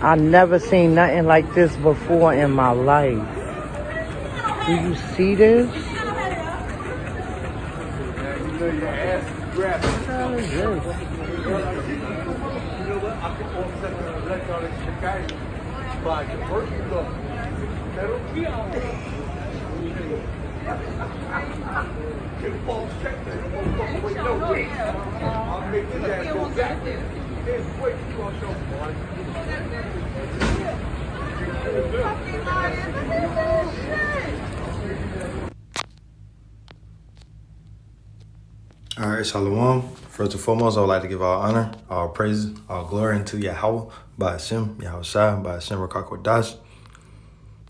I never seen nothing like this before in my life. Do you see this? What the hell is this? All right, Shalom. First and foremost, I would like to give all honor, all praises, all glory unto Yahweh, by Hashem, Yahushua, by Hashem, Rakakwadash.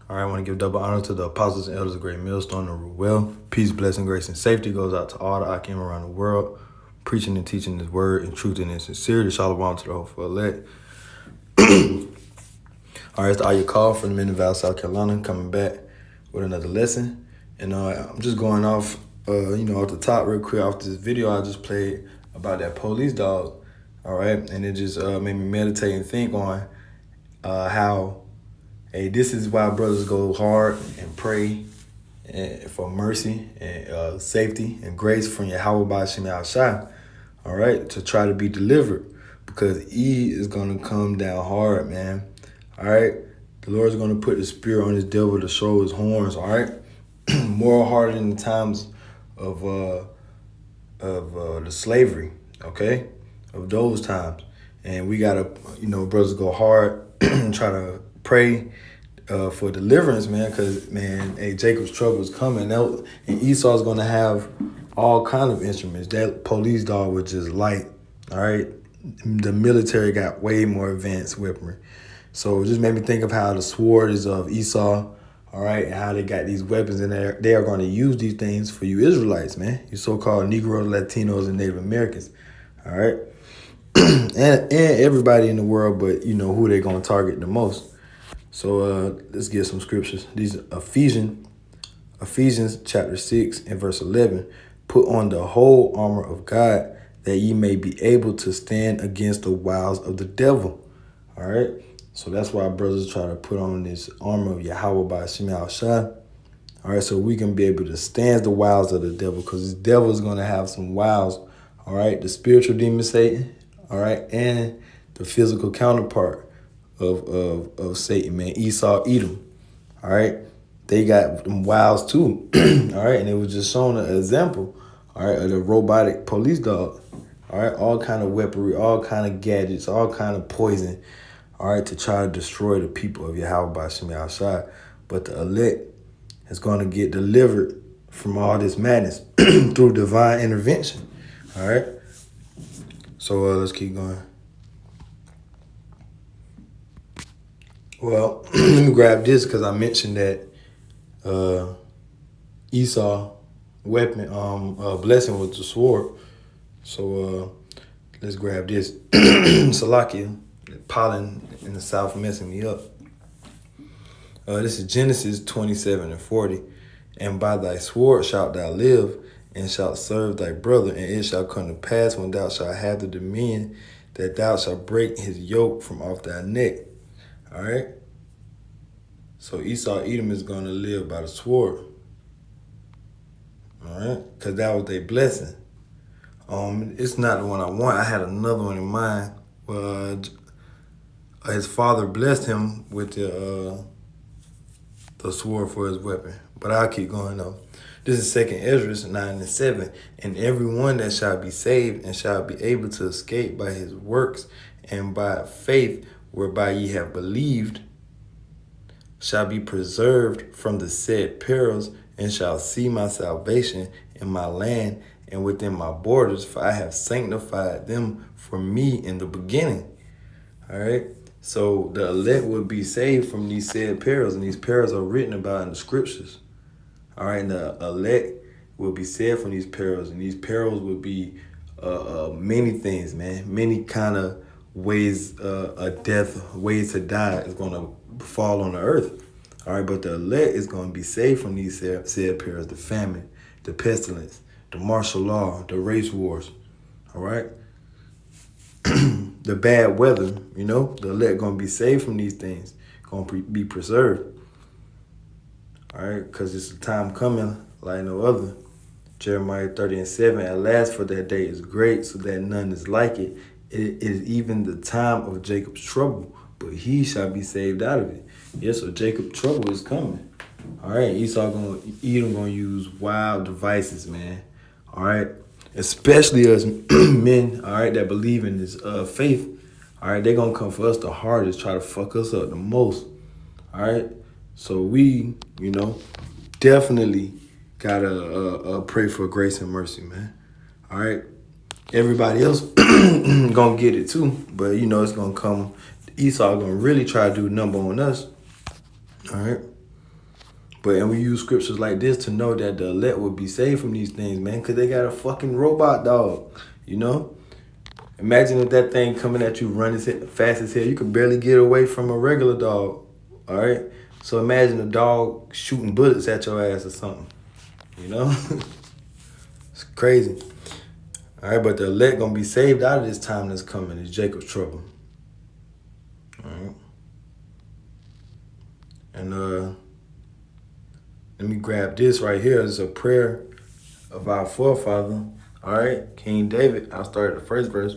All right, I want to give double honor to the apostles and elders of Great Millstone and Ruel. Peace, blessing, grace, and safety goes out to all the Akim around the world, preaching and teaching His word in truth and in sincerity. Shalom to the hopeful elect. All right, it's the Ayah Call from the Men of Val, South Carolina, coming back with another lesson. And I'm just going off, off the top real quick off this video I just played about that police dog. All right, and it just made me meditate and think on how, hey, this is why brothers go hard and pray for mercy and safety and grace from Yahweh by Hashem Yahushua, all right, to try to be delivered, because E is going to come down hard, man. All right, the Lord's going to put the spear on his devil to show his horns, all right, more harder than the times of the slavery, okay, of those times. And we got to, brothers go hard and try to pray for deliverance, man, because, man, hey, Jacob's trouble is coming. And Esau's going to have all kind of instruments. That police dog was just light, all right? The military got way more advanced weaponry. So it just made me think of how the sword is of Esau, all right, and how they got these weapons in there. They are going to use these things for you Israelites, man, you so-called Negroes, Latinos, and Native Americans, all right? and everybody in the world, but who they going to target the most. So let's get some scriptures. These Ephesians chapter 6 and verse 11. Put on the whole armor of God, that ye may be able to stand against the wiles of the devil. All right. So that's why brothers try to put on this armor of Yahweh by Hashem Yahushua. All right. So we can be able to stand the wiles of the devil, because the devil is going to have some wiles. All right. The spiritual demon Satan. All right. And the physical counterpart of Satan, man, Esau, Edom. All right. They got them wiles too. All right. And it was just showing an example, all right, of the robotic police dog. All right. All kind of weaponry, all kind of gadgets, all kind of poison, all right, to try to destroy the people of Yahweh by Hashem Yahushua. But the elect is going to get delivered from all this madness through divine intervention. All right. So let's keep going. Well, let me grab this because I mentioned that Esau weapon, blessing was the sword. So let's grab this. Salakia, pollen in the south messing me up. This is Genesis 27 and 40. And by thy sword shalt thou live, and shalt serve thy brother, and it shall come to pass when thou shalt have the dominion, that thou shalt break his yoke from off thy neck. All right. So Esau, Edom is going to live by the sword. All right. Because that was their blessing. It's not the one I want. I had another one in mind. His father blessed him with the sword for his weapon. But I'll keep going though. This is 2nd Ezra 9 and 7. And everyone that shall be saved and shall be able to escape by his works and by faith whereby ye have believed shall be preserved from the said perils, and shall see my salvation in my land and within my borders, for I have sanctified them for me in the beginning. All right. So the elect will be saved from these said perils, and these perils are written about in the scriptures. All right. And the elect will be saved from these perils, and these perils will be many things, man. Many kind of ways of death, ways to die is going to fall on the earth. All right, but the elect is going to be saved from these said perils, the famine, the pestilence, the martial law, the race wars. All right. The the bad weather, the elect going to be saved from these things, going to be preserved. All right, because it's a time coming like no other. Jeremiah 30:7, at last for that day is great, so that none is like it. It is even the time of Jacob's trouble, but he shall be saved out of it. Yes, so Jacob's trouble is coming. All right, Edom gonna use wild devices, man. All right, especially us men. All right, that believe in this faith. All right, they're gonna come for us the hardest, try to fuck us up the most. All right, so we, definitely gotta pray for grace and mercy, man. All right, everybody else gonna get it too, but it's gonna come. Esau gonna really try to do number on us. All right. And we use scriptures like this to know that the elect will be saved from these things, man, because they got a fucking robot dog, Imagine if that thing coming at you running fast as hell. You could barely get away from a regular dog, all right? So imagine a dog shooting bullets at your ass or something, It's crazy. All right, but the elect going to be saved out of this time that's coming. It's Jacob's trouble. All right. And let me grab this right here. It's a prayer of our forefather. All right, King David. I'll start at the first verse.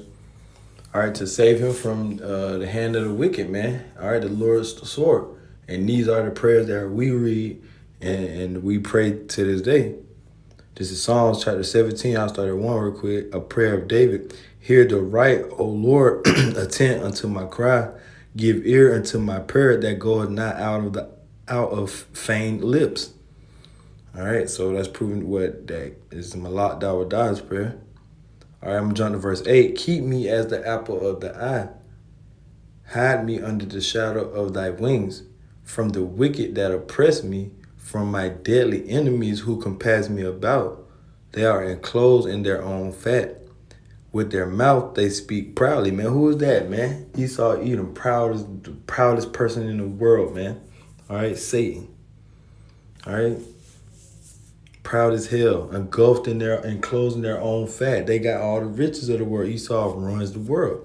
All right, to save him from the hand of the wicked, man. All right, the Lord's sword. And these are the prayers that we read and we pray to this day. This is Psalms chapter 17. I'll start at 1 real quick. A prayer of David. Hear the right, O Lord, attend unto my cry. Give ear unto my prayer that goeth not out of feigned lips. All right, so that's proving what that is Malak Dawood's prayer. All right, I'm going to jump to verse 8. Keep me as the apple of the eye. Hide me under the shadow of thy wings, from the wicked that oppress me, from my deadly enemies who compass me about. They are enclosed in their own fat. With their mouth they speak proudly. Man, who is that, man? Esau, Edom, the proudest person in the world, man. All right, Satan. All right. Proud as hell, engulfed in enclosed in their own fat. They got all the riches of the world. Esau runs the world.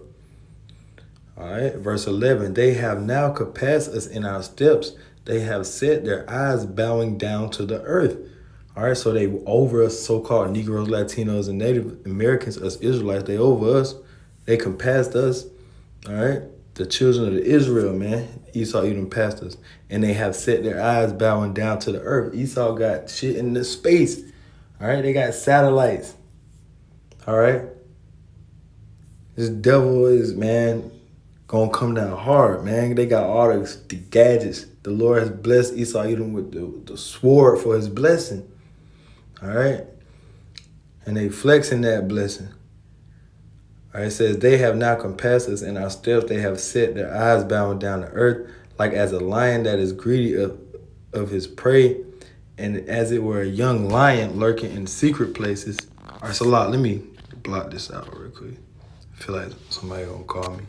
All right, verse 11. They have now compassed us in our steps. They have set their eyes bowing down to the earth. All right, so they over us, so-called Negroes, Latinos, and Native Americans, us Israelites. They over us. They compassed us. All right, the children of Israel, man. Esau even passed us. And they have set their eyes bowing down to the earth. Esau got shit in the space. All right, they got satellites. All right. This devil is, man, gonna come down hard, man. They got all the gadgets. The Lord has blessed Esau Edom with the sword for his blessing. All right. And they flexing that blessing. All right, it says, they have now compassed us in our steps. They have set their eyes bowing down to earth, like as a lion that is greedy of his prey, and as it were a young lion lurking in secret places. All right, so let me block this out real quick. I feel like somebody gonna call me.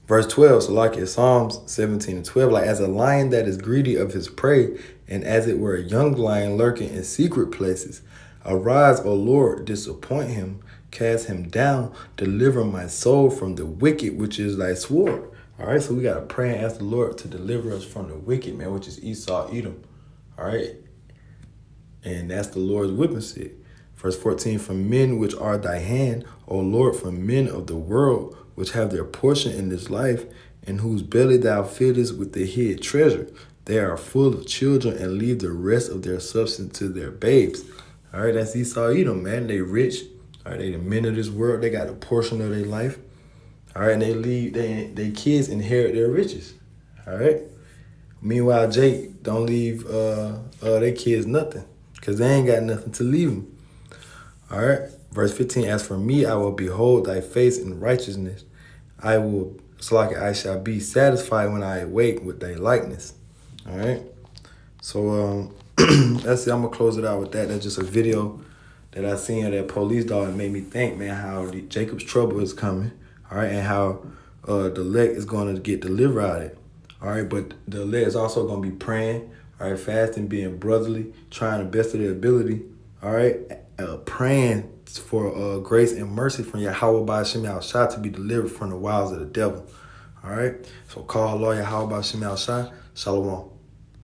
Verse 12, so like in Psalms 17:12, like as a lion that is greedy of his prey, and as it were a young lion lurking in secret places. Arise, O Lord, disappoint him, cast him down, deliver my soul from the wicked, which is thy sword. All right, so we got to pray and ask the Lord to deliver us from the wicked, man, which is Esau, Edom. All right, and that's the Lord's whipping stick. Verse 14, from men which are thy hand, O Lord, from men of the world, which have their portion in this life, in whose belly thou fillest with the hid treasure. They are full of children and leave the rest of their substance to their babes. All right, that's Esau, Edom, man. They rich. All right, they the men of this world. They got a portion of their life. All right, and they kids inherit their riches. All right. Meanwhile, Jake don't leave their kids nothing, because they ain't got nothing to leave them. All right. Verse 15, as for me, I will behold thy face in righteousness. I shall be satisfied when I awake with thy likeness. All right. So that's it. I'm going to close it out with that. That's just a video that I seen of that police dog and made me think, man, how Jacob's trouble is coming. All right. And how the elect is going to get delivered out of it. All right. But the elect is also going to be praying. All right. Fasting, being brotherly, trying the best of their ability. All right. Praying for grace and mercy from Yahweh by Shem Shai to be delivered from the wiles of the devil. All right. So call Allah Yahweh by Shem Shai. Shalom.